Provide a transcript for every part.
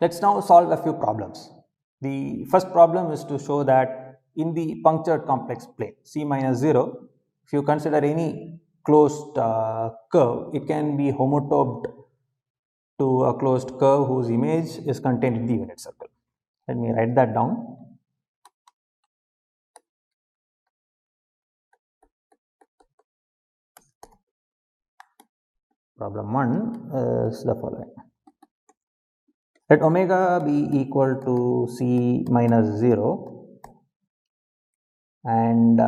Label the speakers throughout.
Speaker 1: Let's now solve a few problems. The first problem is to show that in the punctured complex plane C minus 0, if you consider any closed curve, it can be homotoped to a closed curve whose image is contained in the unit circle. Let me write that down. Problem 1 is the following. Let omega be equal to C minus 0 and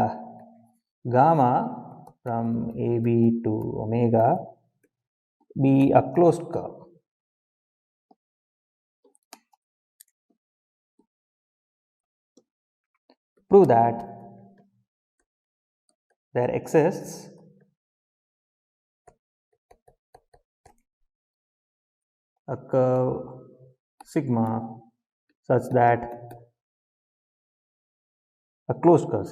Speaker 1: gamma from AB to omega be a closed curve. Prove that there exists a curve sigma such that a closed curve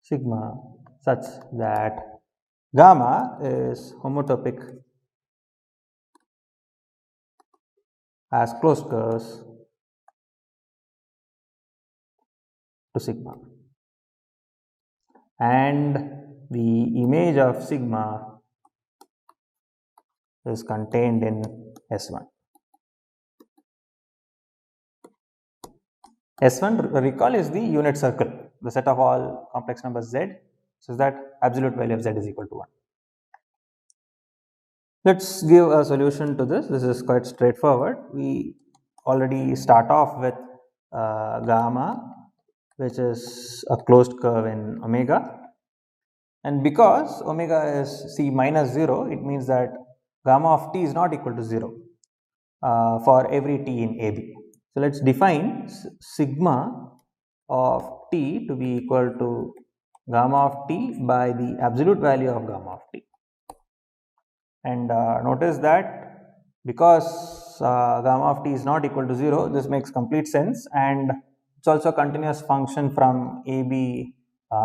Speaker 1: sigma such that gamma is homotopic as closed curves to sigma, and the image of sigma is contained in S1. S1, recall, is the unit circle, the set of all complex numbers z, so that absolute value of z is equal to 1. Let's give a solution to this. This is quite straightforward. We already start off with gamma, which is a closed curve in omega, and because omega is C minus 0, it means that gamma of t is not equal to 0 for every t in AB. So let's define sigma of t to be equal to gamma of t by the absolute value of gamma of t. And notice that because gamma of t is not equal to 0, this makes complete sense, and it's also a continuous function from AB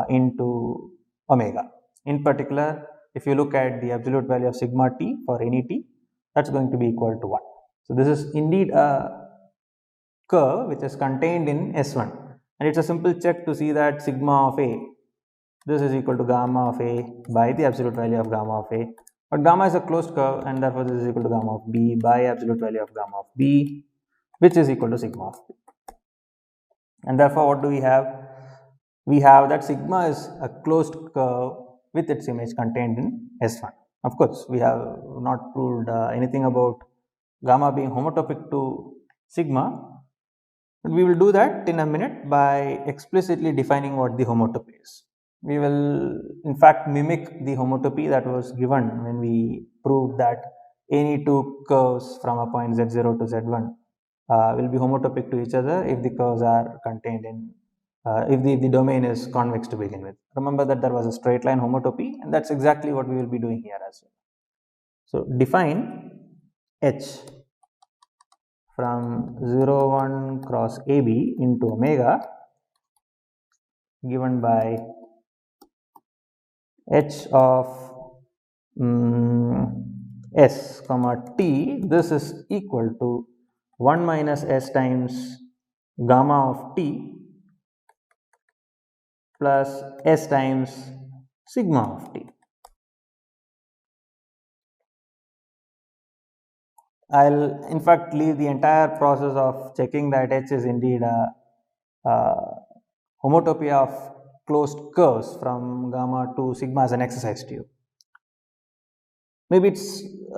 Speaker 1: into omega. In particular, if you look at the absolute value of sigma t for any t, that's going to be equal to 1. So this is indeed a curve which is contained in S1, and it's a simple check to see that sigma of A, this is equal to gamma of A by the absolute value of gamma of A, but gamma is a closed curve, and therefore this is equal to gamma of B by absolute value of gamma of B, which is equal to sigma of B. And therefore what do we have? We have that sigma is a closed curve with its image contained in S1. Of course, we have not proved anything about gamma being homotopic to sigma, but we will do that in a minute by explicitly defining what the homotopy is. We will in fact mimic the homotopy that was given when we proved that any two curves from a point z0 to z1 will be homotopic to each other if the curves are contained in if the domain is convex to begin with. Remember that there was a straight line homotopy, and that's exactly what we will be doing here as well. So define H from 0 1 cross AB into omega given by H of S comma t. This is equal to 1 minus S times gamma of t plus S times sigma of t. I'll in fact leave the entire process of checking that H is indeed a homotopy of closed curves from gamma to sigma as an exercise to you. Maybe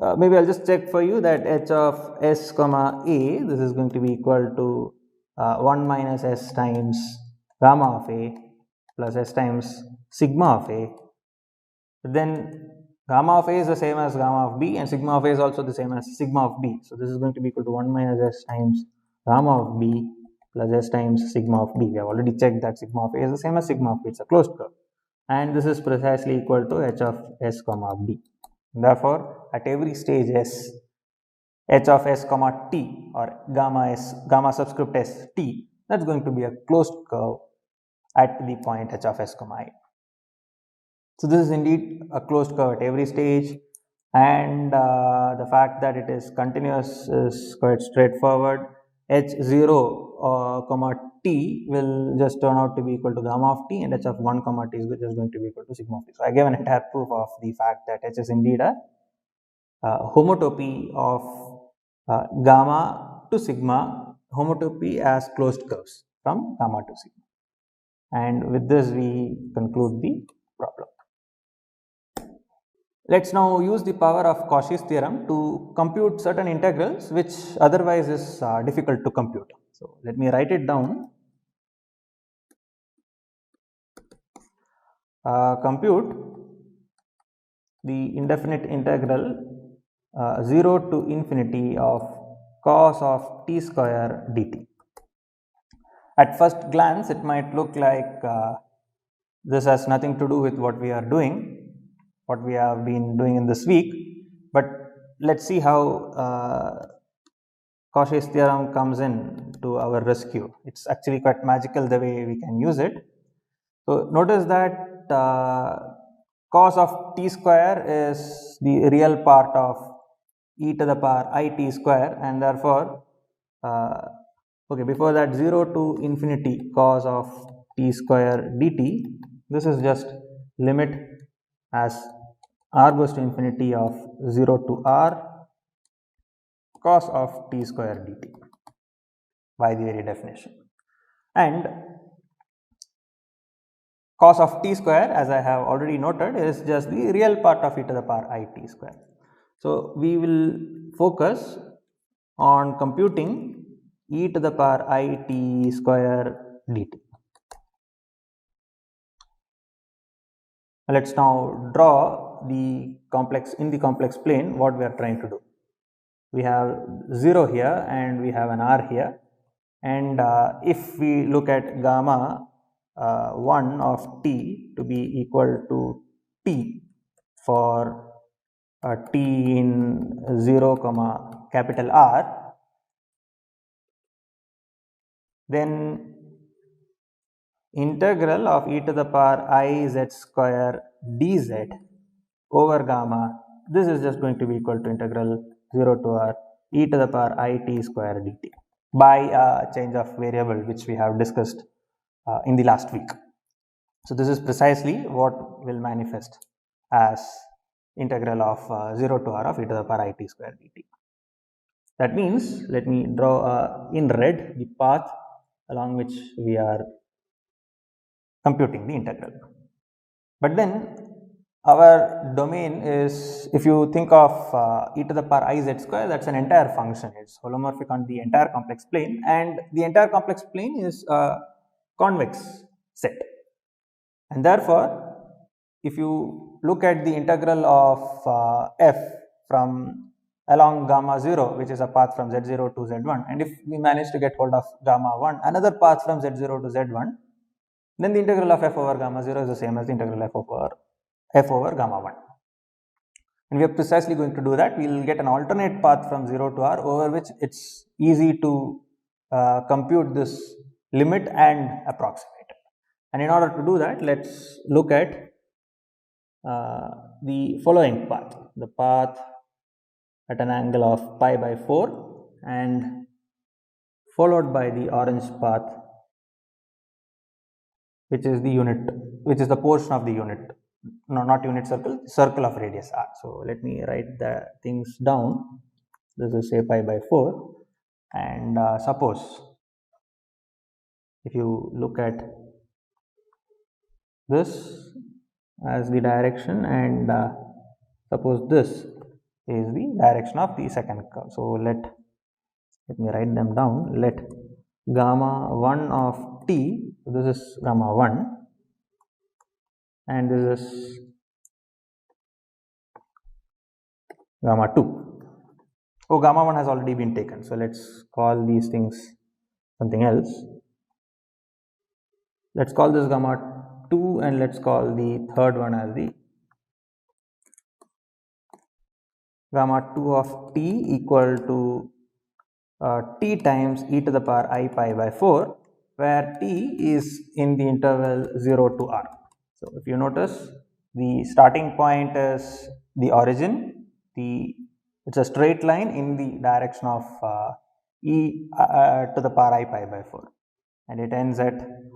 Speaker 1: I'll just check for you that H of S comma A, this is going to be equal to 1 minus S times gamma of A plus S times sigma of A. Then gamma of A is the same as gamma of B, and sigma of A is also the same as sigma of B. So this is going to be equal to 1 minus S times gamma of B plus S times sigma of B. We have already checked that sigma of A is the same as sigma of B. It's a closed curve, and this is precisely equal to H of S comma B. Therefore, at every stage S, H of S comma t or gamma subscript S t, that's going to be a closed curve at the point H of S comma I. So this is indeed a closed curve at every stage. and the fact that it is continuous is quite straightforward. H0 comma t will just turn out to be equal to gamma of t, and h of 1 comma t is just going to be equal to sigma of t. So I gave an entire proof of the fact that h is indeed a homotopy of gamma to sigma, homotopy as closed curves from gamma to sigma. And with this we conclude the problem. Let's now use the power of Cauchy's theorem to compute certain integrals which otherwise is difficult to compute. So let me write it down. Compute the indefinite integral 0 to infinity of cos of t square dt. At first glance it might look like this has nothing to do with what we are doing, what we have been doing in this week, but let's see how Cauchy's theorem comes in to our rescue. It's actually quite magical the way we can use it. So notice that cos of t square is the real part of e to the power I t square, and therefore okay, before that 0 to infinity cos of t square dt, this is just limit as r goes to infinity of 0 to r cos of t square dt by the very definition. And cos of t square, as I have already noted, is just the real part of e to the power I t square. So we will focus on computing e to the power I t square dt. Let's now draw the complex plane what we are trying to do. We have 0 here and we have an r here, and if we look at gamma 1 of t to be equal to t for t in 0 comma capital R, then integral of e to the power I z square dz over gamma, this is just going to be equal to integral 0 to r e to the power I t square dt by a change of variable which we have discussed in the last week. So this is precisely what will manifest as integral of 0 to r of e to the power I t square dt. That means, let me draw in red the path along which we are computing the integral. But then our domain is, if you think of e to the power I z square, that's an entire function. It's holomorphic on the entire complex plane, and the entire complex plane is a convex set. And therefore, if you look at the integral of f from along gamma 0, which is a path from z0 to z1, and if we manage to get hold of gamma 1, another path from z0 to z1, then the integral of f over gamma 0 is the same as the integral f over gamma 1. And we are precisely going to do that. We will get an alternate path from 0 to r over which it's easy to compute this limit and approximate it. And in order to do that, let's look at the following path, the path at an angle of pi by 4 and followed by the orange path, which is the portion of the unit, no, not unit circle of radius r. So let me write the things down. This is say pi by 4, and suppose if you look at this as the direction, and suppose this is the direction of the second curve. So let me write them down. Let gamma 1 of t, so this is gamma 1, and this is gamma 2. Oh, gamma 1 has already been taken, so let's call these things something else. Let's call this gamma 2, and let's call the third one as the gamma 2 of t equal to t times e to the power I pi by 4, where t is in the interval 0 to r. So if you notice, the starting point is the origin, it's a straight line in the direction of e to the power I pi by 4, and it ends at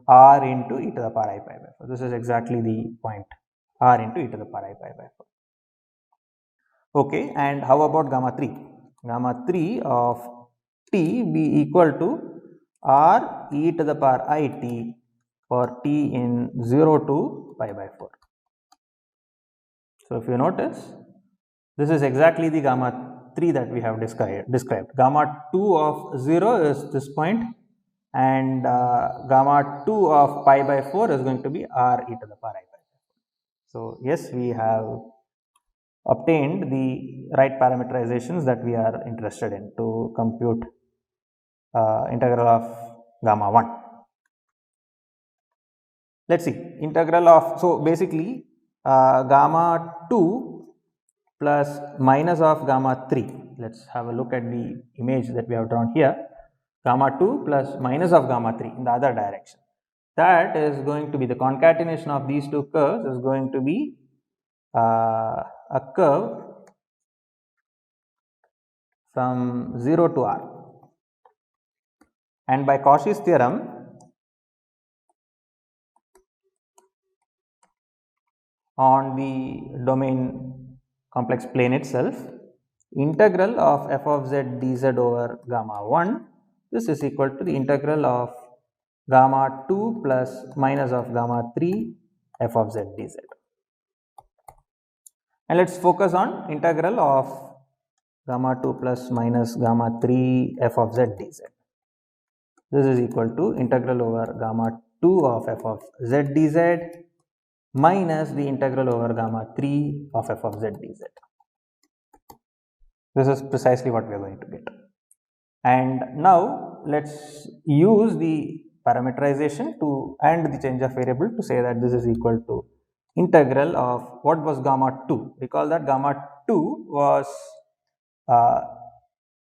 Speaker 1: r into e to the power I pi by 4. This is exactly the point, r into e to the power I pi by 4. Okay, and how about gamma 3? Gamma 3 of t be equal to r e to the power I t for t in 0 to pi by 4. So if you notice, this is exactly the gamma 3 that we have described. Gamma 2 of 0 is this point, and gamma 2 of pi by 4 is going to be r e to the power I pi by 4. So yes, we have obtained the right parameterizations that we are interested in to compute integral of gamma 1. Let's see, integral of, so basically gamma 2 plus minus of gamma 3. Let's have a look at the image that we have drawn here. Gamma 2 plus minus of gamma 3 in the other direction. That is going to be the concatenation of these two curves is going to be a curve from 0 to r. And by Cauchy's theorem, on the domain complex plane itself, integral of f of z dz over gamma 1, this is equal to the integral of gamma 2 plus minus of gamma 3 f of z dz. And let's focus on integral of gamma 2 plus minus gamma 3 f of z dz. This is equal to integral over gamma 2 of f of z dz minus the integral over gamma 3 of f of z dz. This is precisely what we are going to get. And now let's use the parameterization to and the change of variable to say that this is equal to integral of what was gamma 2. Recall that gamma 2 was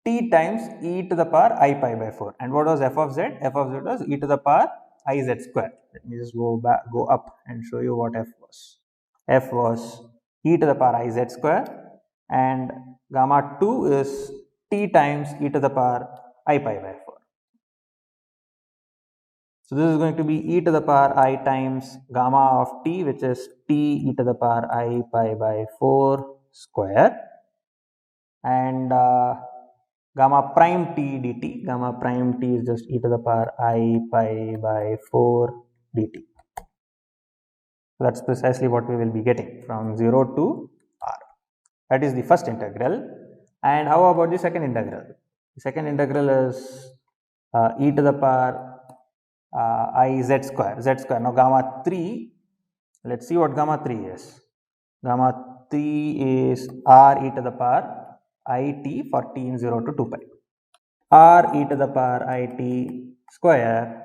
Speaker 1: t times e to the power I pi by 4, and what was f of z? F of z was e to the power I z square. Let me just go up and show you what f was. F was e to the power I z square, and gamma 2 is t times e to the power I pi by 4. So this is going to be e to the power I times gamma of t, which is t e to the power I pi by 4 square, and gamma prime t dt. Gamma prime t is just e to the power I pi by 4 dt. So that's precisely what we will be getting from 0 to r. That is the first integral. And how about the second integral? The second integral is e to the power I z square, Now gamma 3, let's see what gamma 3 is. Gamma 3 is r e to the power I t for t in 0 to 2 pi. R e to the power I t square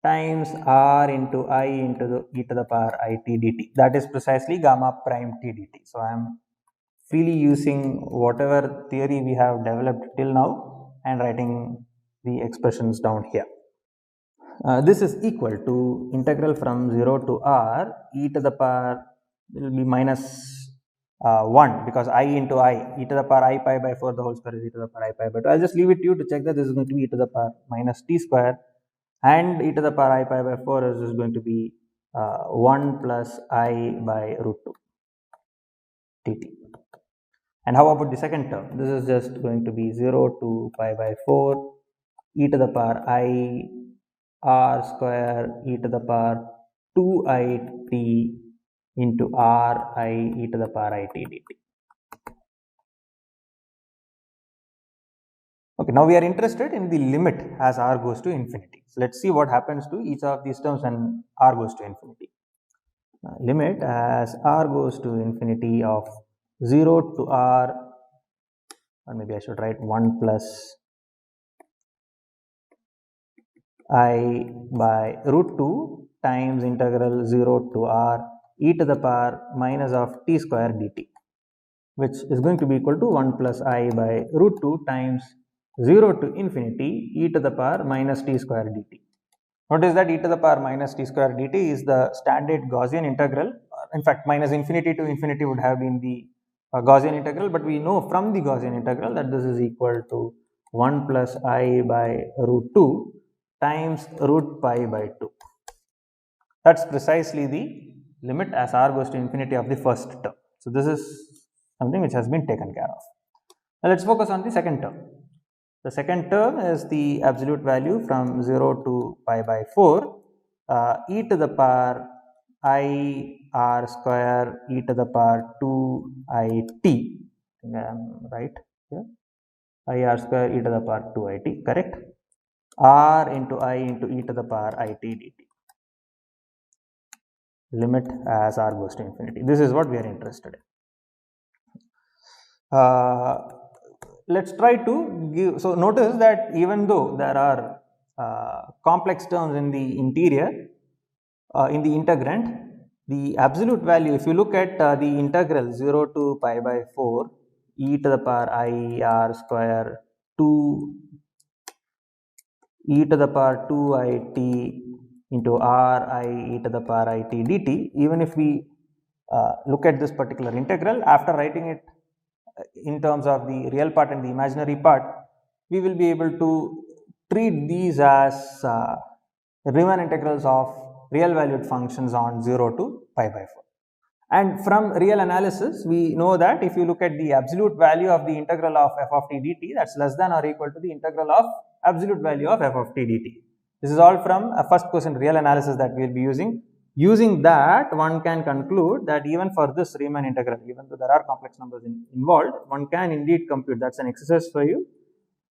Speaker 1: times r into I into the e to the power I t dt. That is precisely gamma prime t dt. So I am freely using whatever theory we have developed till now and writing the expressions down here. This is equal to integral from 0 to r e to the power will be minus 1, because I into I, e to the power I pi by 4 the whole square is e to the power I pi by 2. I'll just leave it to you to check that this is going to be e to the power minus t square, and e to the power I pi by 4 is going to be 1 plus I by root 2 dt. And how about the second term? This is just going to be 0 to pi by 4 e to the power I r square e to the power 2I t into r I e to the power I t dt. Okay, now we are interested in the limit as r goes to infinity. So let's see what happens to each of these terms when r goes to infinity. Limit as r goes to infinity of 0 to r, or maybe I should write 1 plus I by root 2 times integral 0 to r e to the power minus of t square dt, which is going to be equal to 1 plus I by root 2 times 0 to infinity e to the power minus t square dt. Notice that e to the power minus t square dt is the standard Gaussian integral. In fact, minus infinity to infinity would have been the a Gaussian integral, but we know from the Gaussian integral that this is equal to 1 plus I by root 2 times root pi by 2. That's precisely the limit as r goes to infinity of the first term. So this is something which has been taken care of. Now let's focus on the second term. The second term is the absolute value from 0 to pi by 4 e to the power I r square e to the power 2 I t. I think I am right here. I r square e to the power 2 I t, correct? R into I into e to the power I t dt. Limit as r goes to infinity. This is what we are interested in. Let's try to give, so notice that even though there are complex terms in the interior, in the integrand, the absolute value, if you look at the integral 0 to pi by 4 e to the power I r square 2 e to the power 2 I t into r I e to the power I t dt, even if we look at this particular integral, after writing it in terms of the real part and the imaginary part, we will be able to treat these as Riemann integrals of real valued functions on 0 to pi by 4. And from real analysis, we know that if you look at the absolute value of the integral of f of t dt, that's less than or equal to the integral of absolute value of f of t dt. This is all from a first question real analysis that we will be using. Using that, one can conclude that even for this Riemann integral, even though there are complex numbers involved, one can indeed compute. That's an exercise for you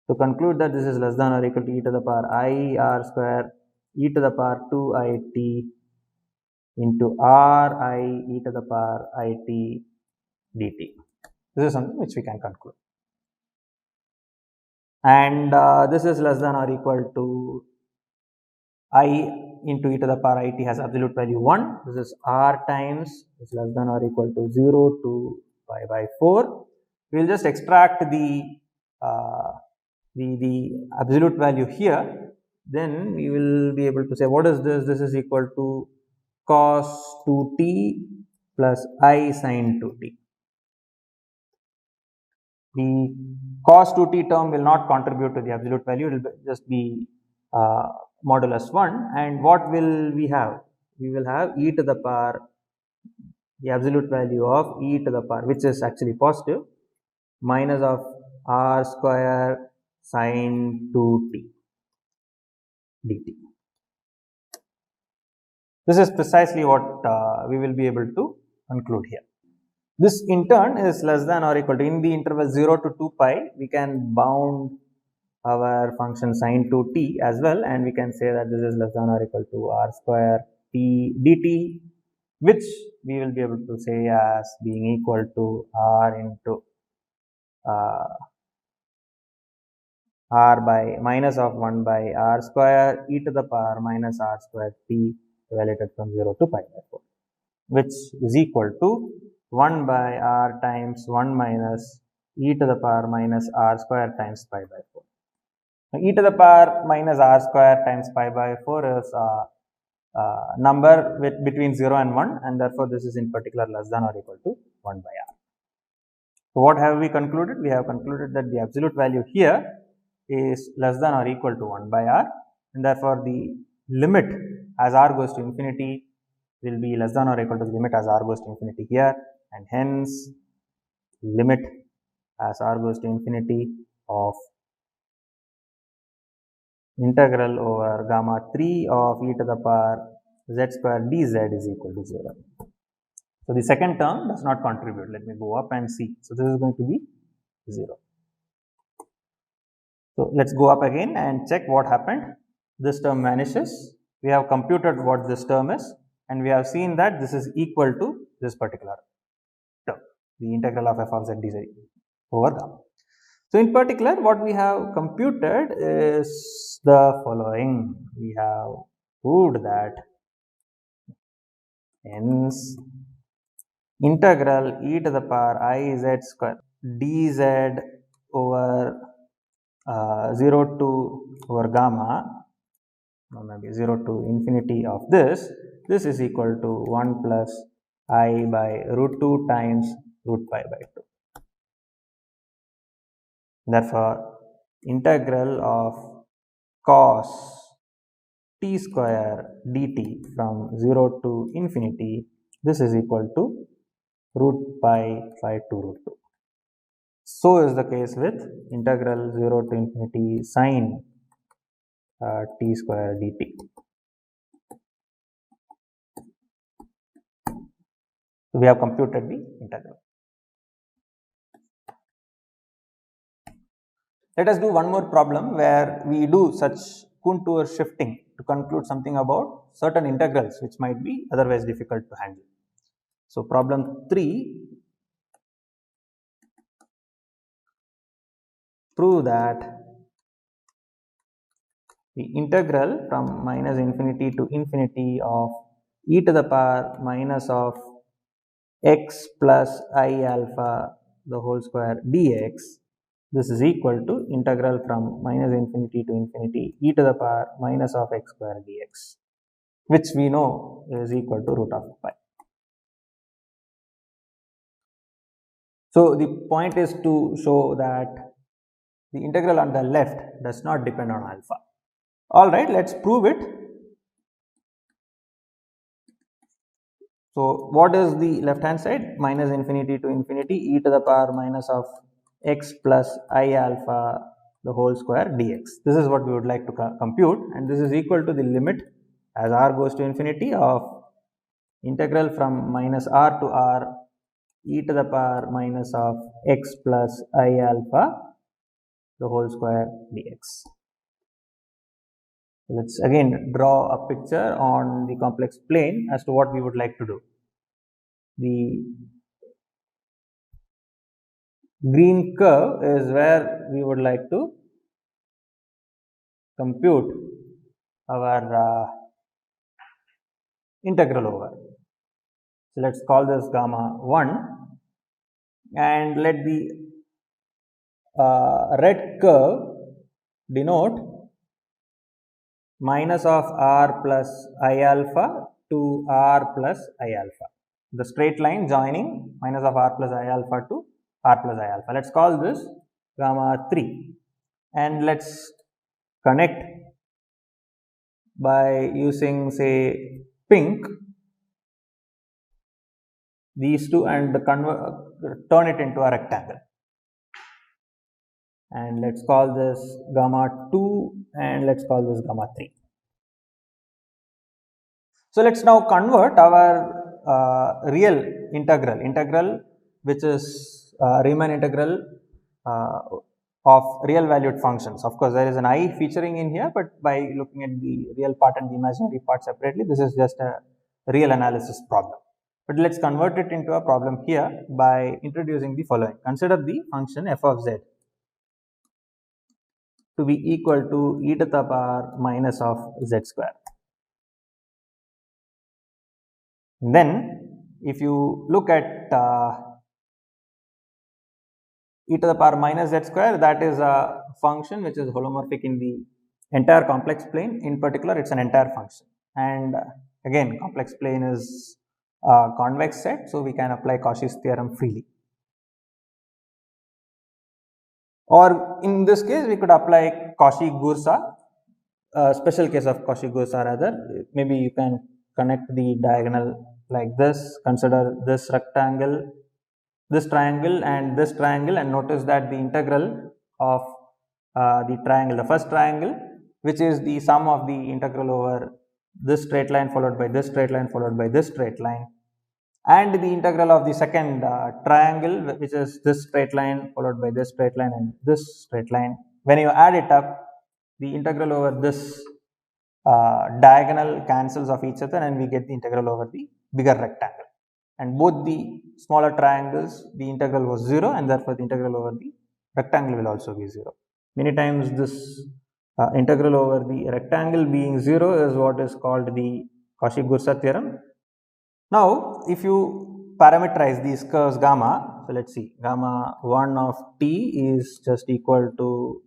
Speaker 1: to conclude that this is less than or equal to e to the power I r square e to the power 2 I t into r I e to the power I t dt. This is something which we can conclude. And this is less than or equal to I into e to the power I t has absolute value 1. This is r times is less than or equal to 0 to pi by 4. We will just extract the absolute value here. Then we will be able to say what is this? This is equal to cos 2t plus I sin 2t. The cos 2t term will not contribute to the absolute value, it will just be modulus 1. And what will we have? We will have e to the power, the absolute value of e to the power, which is actually positive, minus of r square sin 2t dt. This is precisely what we will be able to conclude here. This in turn is less than or equal to, in the interval 0 to 2 pi, we can bound our function sin 2t as well, and we can say that this is less than or equal to r square t dt, which we will be able to say as being equal to r into r by minus of 1 by r square e to the power minus r square t evaluated from 0 to pi by 4, which is equal to 1 by r times 1 minus e to the power minus r square times pi by 4. Now, e to the power minus r square times pi by 4 is a number with between 0 and 1, and therefore this is in particular less than or equal to 1 by r. So what have we concluded? We have concluded that the absolute value here is less than or equal to 1 by r, and therefore the limit as r goes to infinity will be less than or equal to the limit as r goes to infinity here, and hence limit as r goes to infinity of integral over gamma 3 of e to the power z square dz is equal to 0. So the second term does not contribute. Let me go up and see. So this is going to be 0. So let's go up again and check what happened. This term vanishes. We have computed what this term is, and we have seen that this is equal to this particular term, the integral of f of z dz over gamma. So in particular, what we have computed is the following. We have proved that hence integral e to the power I z square dz over 0 to over gamma, or maybe 0 to infinity of this is equal to 1 plus I by root 2 times root pi by 2. Therefore, integral of cos t square dt from 0 to infinity, this is equal to root pi by 2 root 2. So is the case with integral 0 to infinity sine t square dt. So we have computed the integral. Let us do one more problem where we do such contour shifting to conclude something about certain integrals which might be otherwise difficult to handle. So problem 3, prove that the integral from minus infinity to infinity of e to the power minus of x plus I alpha the whole square dx, this is equal to integral from minus infinity to infinity e to the power minus of x square dx, which we know is equal to root of pi. So the point is to show that the integral on the left does not depend on alpha. Alright, let's prove it. So what is the left hand side? Minus infinity to infinity e to the power minus of x plus I alpha the whole square dx. This is what we would like to compute, and this is equal to the limit as r goes to infinity of integral from minus r to r e to the power minus of x plus I alpha the whole square dx. Let's again draw a picture on the complex plane as to what we would like to do. The green curve is where we would like to compute our integral over. So let's call this gamma 1, and let the red curve denote minus of r plus I alpha to r plus I alpha. The straight line joining minus of r plus I alpha to r plus I alpha. Let's call this gamma 3, and let's connect by using, say, pink these two and turn it into a rectangle. And let's call this gamma 2 and let's call this gamma 3. So let's now convert our real integral which is Riemann integral of real valued functions. Of course, there is an I featuring in here, but by looking at the real part and the imaginary part separately, this is just a real analysis problem. But let's convert it into a problem here by introducing the following. Consider the function f of z to be equal to e to the power minus of z square. Then, if you look at e to the power minus z square, that is a function which is holomorphic in the entire complex plane. In particular, it's an entire function. And again, complex plane is a convex set, so we can apply Cauchy's theorem freely. Or in this case, we could apply Cauchy-Gursa, a special case of Cauchy-Gursa rather. Maybe you can connect the diagonal like this, consider this rectangle, this triangle and this triangle, and notice that the integral of the triangle, the first triangle, which is the sum of the integral over this straight line followed by this straight line followed by this straight line, and the integral of the second triangle, which is this straight line followed by this straight line and this straight line. When you add it up, the integral over this diagonal cancels off each other, and we get the integral over the bigger rectangle. And both the smaller triangles, the integral was 0, and therefore the integral over the rectangle will also be 0. Many times this integral over the rectangle being 0 is what is called the Cauchy-Gursa theorem. Now, if you parameterize these curves gamma, so let's see, gamma 1 of t is just equal to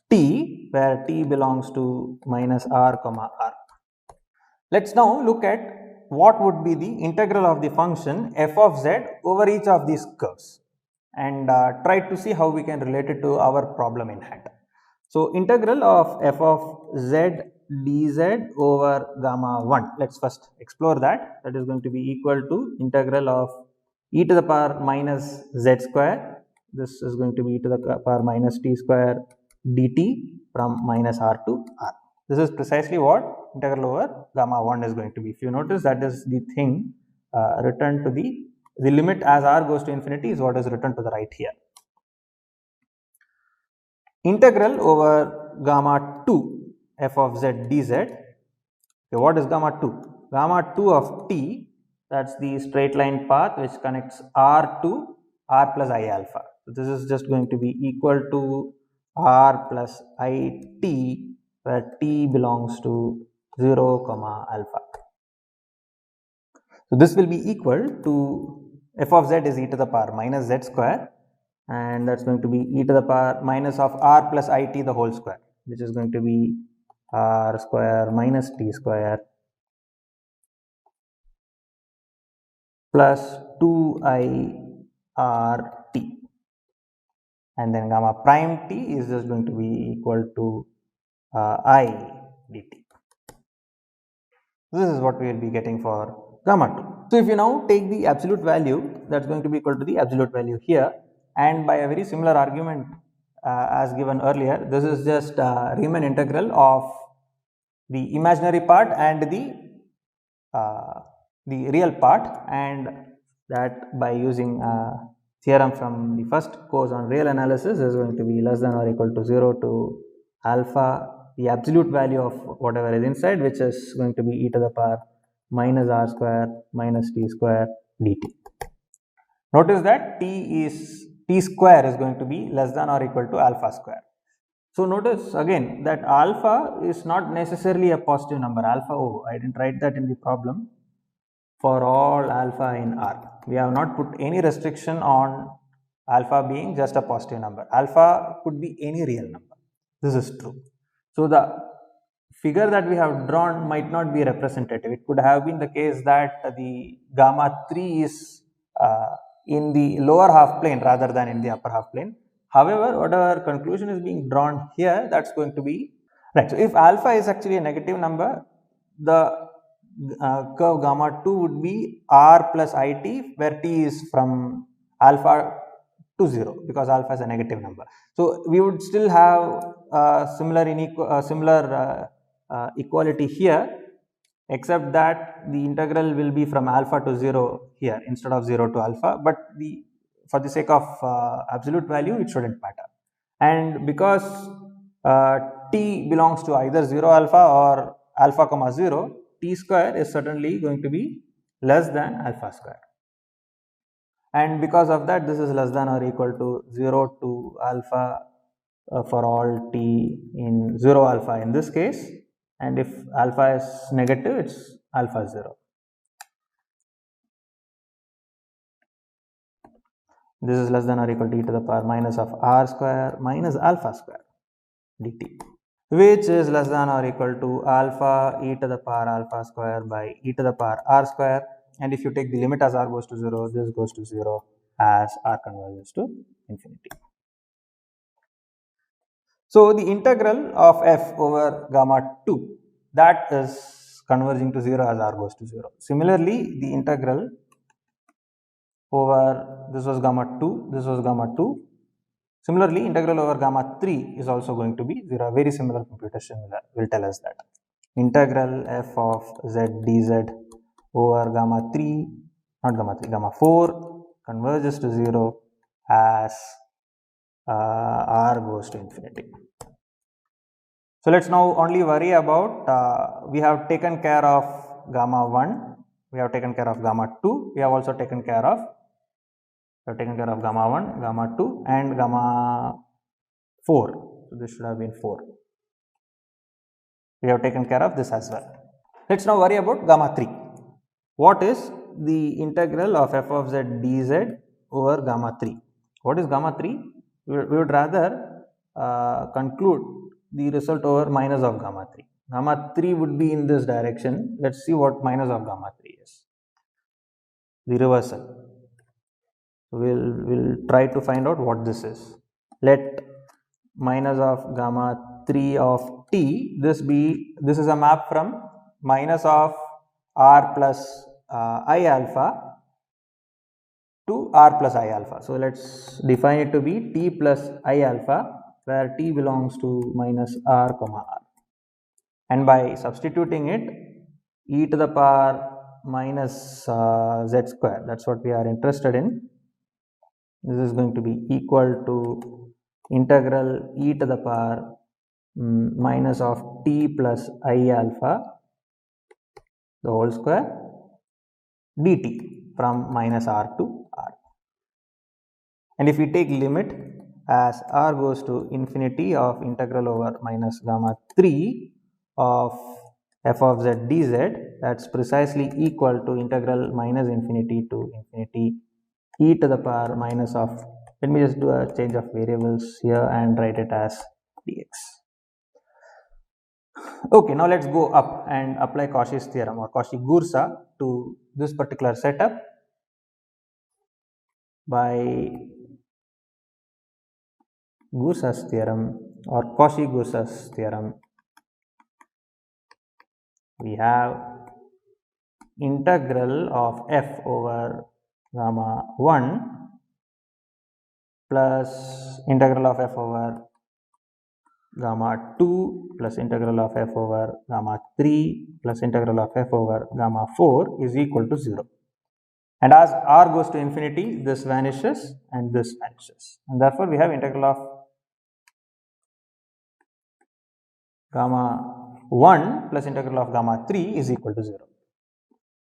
Speaker 1: t, where t belongs to minus r comma r. Let's now look at what would be the integral of the function f of z over each of these curves. and try to see how we can relate it to our problem in hand. So integral of f of z dz over gamma 1, let's first explore that. That is going to be equal to integral of e to the power minus z square. This is going to be e to the power minus t square dt from minus r to r. This is precisely what integral over gamma 1 is going to be. If you notice, that is the thing written to the limit as r goes to infinity is what is written to the right here. Integral over gamma 2 f of z dz. Okay, what is gamma 2? Gamma 2 of t, that's the straight line path which connects r to r plus I alpha. So this is just going to be equal to r plus I t, where t belongs to 0 comma alpha. So this will be equal to f of z is e to the power minus z square, and that's going to be e to the power minus of r plus I t the whole square, which is going to be r square minus t square plus 2I r t, and then gamma prime t is just going to be equal to I dt. This is what we will be getting for gamma 2. So if you now take the absolute value, that's going to be equal to the absolute value here, and by a very similar argument as given earlier, this is just Riemann integral of the imaginary part and the real part, and that by using theorem from the first course on real analysis is going to be less than or equal to 0 to alpha, the absolute value of whatever is inside, which is going to be e to the power minus r square minus t square dt. Notice that t square is going to be less than or equal to alpha square. So notice again that alpha is not necessarily a positive number. Alpha, oh, I didn't write that in the problem. For all alpha in R, we have not put any restriction on alpha being just a positive number. Alpha could be any real number. This is true. So the figure that we have drawn might not be representative. It could have been the case that the gamma 3 is in the lower half plane rather than in the upper half plane. However, whatever conclusion is being drawn here, that's going to be right. So if alpha is actually a negative number, the curve gamma 2 would be r plus it, where t is from alpha to 0 because alpha is a negative number. So we would still have similar equality here, except that the integral will be from alpha to 0 here instead of 0 to alpha, but for the sake of absolute value, it shouldn't matter. And because t belongs to either 0 alpha or alpha comma 0, t square is certainly going to be less than alpha square. And because of that, this is less than or equal to 0 to alpha for all t in 0 alpha in this case, and if alpha is negative, it's alpha 0. This is less than or equal to e to the power minus of r square minus alpha square dt, which is less than or equal to alpha e to the power alpha square by e to the power r square, and if you take the limit as r goes to 0, this goes to 0 as r converges to infinity. So the integral of f over gamma 2, that is converging to 0 as r goes to 0. Similarly, the integral over, this was gamma 2, this was gamma 2. Similarly, integral over gamma 3 is also going to be 0. Very similar computation will tell us that. Integral f of z dz over gamma 3, not gamma 3, gamma 4 converges to 0 as r goes to infinity. So let's now only worry about, we have taken care of gamma 1, we have taken care of gamma 2, we have also taken care of gamma 1, gamma 2 and gamma 4. So this should have been 4. We have taken care of this as well. Let's now worry about gamma 3. What is the integral of f of z dz over gamma 3? What is gamma 3? We would rather conclude the result over minus of gamma 3. Gamma 3 would be in this direction. Let's see what minus of gamma 3 is. The reversal. we'll try to find out what this is. Let minus of gamma 3 of t, this is a map from minus of r plus I alpha to r plus I alpha. So let's define it to be t plus I alpha, where t belongs to minus r comma r. And by substituting it, e to the power minus z square, that's what we are interested in. This is going to be equal to integral e to the power minus of t plus I alpha the whole square dt from minus r to r. And if we take limit as r goes to infinity of integral over minus gamma 3 of f of z dz, that's precisely equal to integral minus infinity to infinity e to the power minus of, let me just do a change of variables here and write it as dx. Okay, now let's go up and apply Cauchy's theorem or Cauchy-Grusha to this particular setup. By Grusha's theorem or Cauchy-Grusha's theorem, we have integral of f over gamma 1 plus integral of f over gamma 2 plus integral of f over gamma 3 plus integral of f over gamma 4 is equal to 0. And as r goes to infinity, this vanishes and this vanishes. And therefore, we have integral of gamma 1 plus integral of gamma 3 is equal to 0.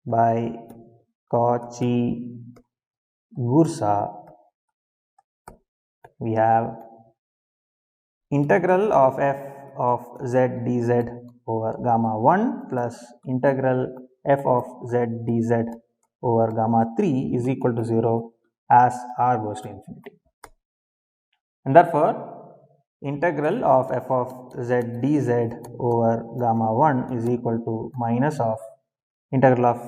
Speaker 1: By Cauchy-Grusha, we have integral of f of z dz over gamma 1 plus integral f of z dz over gamma 3 is equal to 0 as r goes to infinity. And therefore, integral of f of z dz over gamma 1 is equal to minus of integral of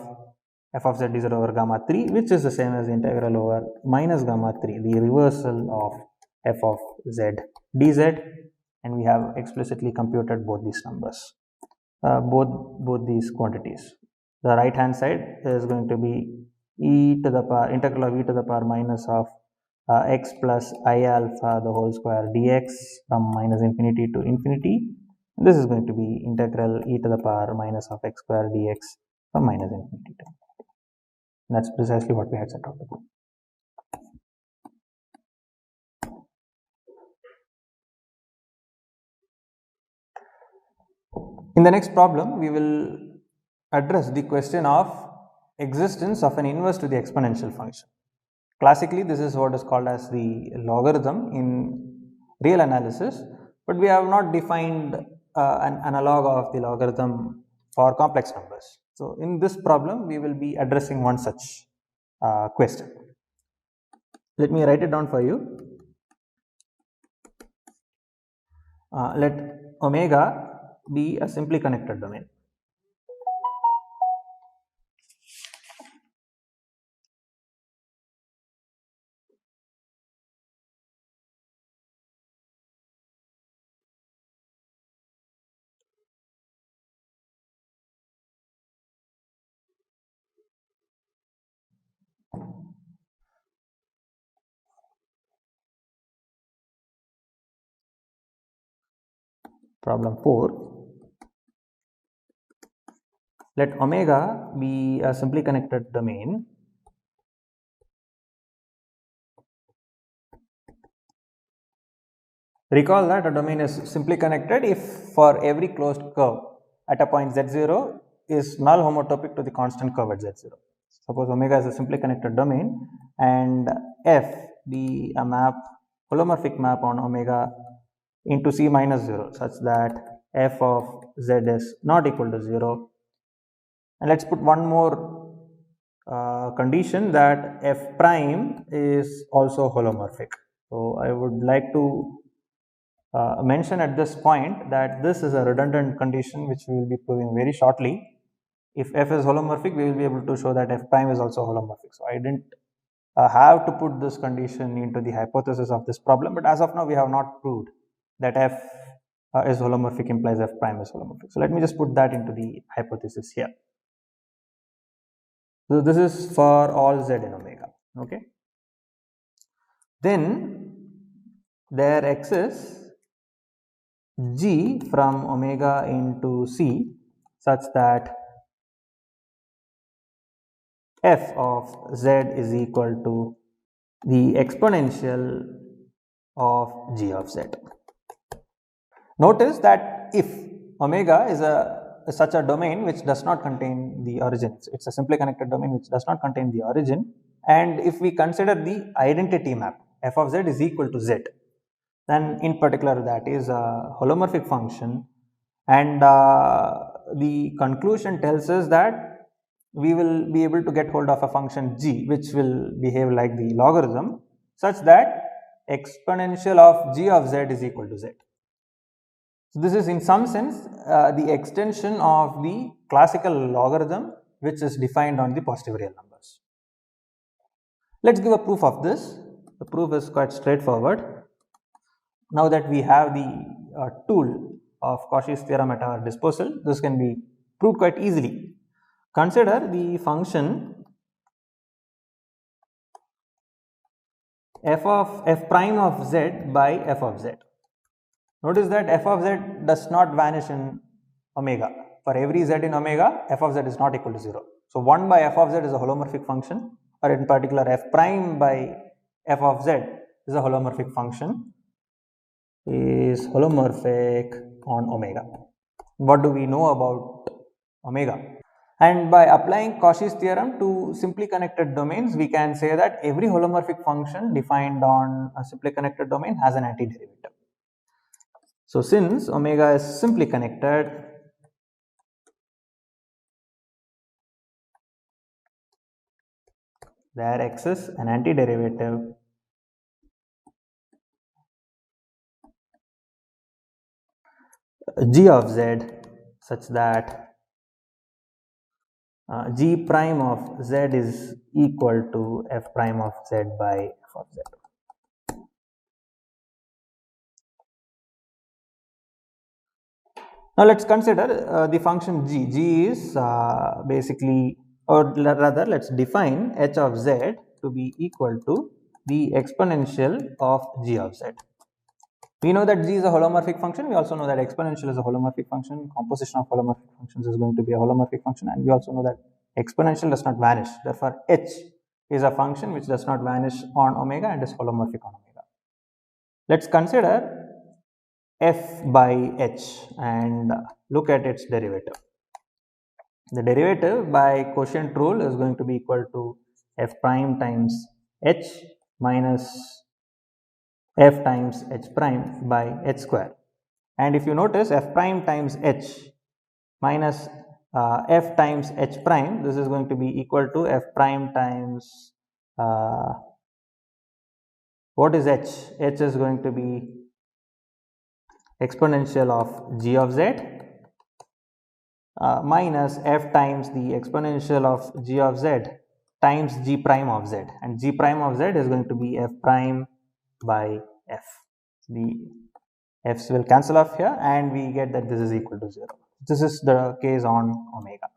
Speaker 1: f of z dz over gamma 3, which is the same as integral over minus gamma 3, the reversal of f of z dz, and we have explicitly computed both these numbers, both these quantities. The right hand side is going to be e to the power integral of e to the power minus of x plus I alpha the whole square dx from minus infinity to infinity. This is going to be integral e to the power minus of x square dx from minus infinity to infinity. And that's precisely what we had set out to do. In the next problem, we will address the question of existence of an inverse to the exponential function. Classically, this is what is called as the logarithm in real analysis, but we have not defined an analog of the logarithm for complex numbers. So, in this problem, we will be addressing one such question. Let me write it down for you. Let omega be a simply connected domain. Problem 4. Let omega be a simply connected domain Recall that a domain is simply connected if for every closed curve at a point z0 is null homotopic to the constant curve at z0. Suppose omega is a simply connected domain and f be a map, holomorphic map on omega into C minus 0 such that f of z is not equal to 0. And let's put one more condition that f prime is also holomorphic. So I would like to mention at this point that this is a redundant condition which we will be proving very shortly. If f is holomorphic, we will be able to show that f prime is also holomorphic. So I didn't have to put this condition into the hypothesis of this problem, but as of now we have not proved that f is holomorphic implies f prime is holomorphic. So let me just put that into the hypothesis here. So this is for all z in omega. Okay. Then there exists g from omega into c such that f of z is equal to the exponential of g of z. Notice that if omega is such a domain which does not contain the origin, it's a simply connected domain which does not contain the origin, and if we consider the identity map f of z is equal to z, then in particular that is a holomorphic function, and the conclusion tells us that we will be able to get hold of a function g which will behave like the logarithm such that exponential of g of z is equal to z. So this is in some sense the extension of the classical logarithm which is defined on the positive real numbers. Let's give a proof of this. The proof is quite straightforward. Now that we have the tool of Cauchy's theorem at our disposal, this can be proved quite easily. Consider the function f prime of z by f of z. Notice that f of z does not vanish in omega. For every z in omega, f of z is not equal to 0. So 1 by f of z is a holomorphic function, or in particular f prime by f of z is a holomorphic function, is holomorphic on omega. What do we know about omega? And by applying Cauchy's theorem to simply connected domains, we can say that every holomorphic function defined on a simply connected domain has an antiderivative. So since omega is simply connected, there exists an antiderivative g of z such that g prime of z is equal to f prime of z by f of z. Now let's consider the function g. G is basically, or rather let's define h of z to be equal to the exponential of g of z. We know that g is a holomorphic function. We also know that exponential is a holomorphic function. Composition of holomorphic functions is going to be a holomorphic function, and we also know that exponential does not vanish. Therefore, h is a function which does not vanish on omega and is holomorphic on omega. Let's consider f by h and look at its derivative. The derivative by quotient rule is going to be equal to f prime times h minus f times h prime by h square. And if you notice, f prime times h minus f times h prime, this is going to be equal to f prime times what is h? H is going to be exponential of g of z minus f times the exponential of g of z times g prime of z, and g prime of z is going to be f prime by f. The f's will cancel off here and we get that this is equal to 0. This is the case on omega.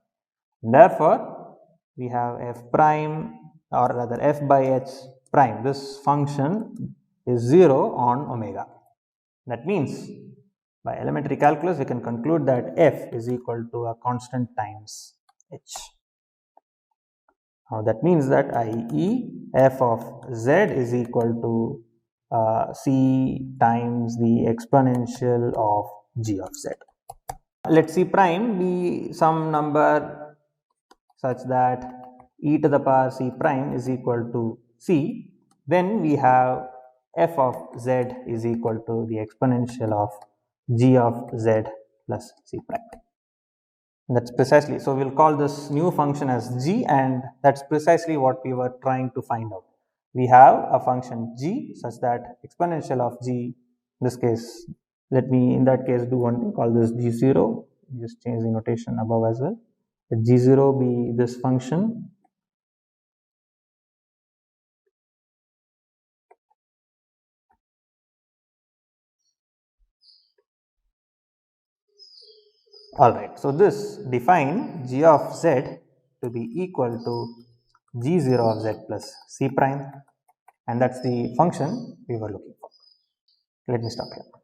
Speaker 1: Therefore, we have f prime, or rather f by h prime. This function is 0 on omega. That means by elementary calculus we can conclude that f is equal to a constant times h. Now that means that i.e. f of z is equal to c times the exponential of g of z. Let c prime be some number such that e to the power c prime is equal to c. Then we have f of z is equal to the exponential of g of z plus c prime. That's precisely, so we'll call this new function as g, and that's precisely what we were trying to find out. We have a function g such that exponential of g, in this case, let me in that case do one thing, call this g0, just change the notation above as well. Let g0 be this function Alright, so this define g of z to be equal to g0 of z plus c prime, and that's the function we were looking for. Let me stop here.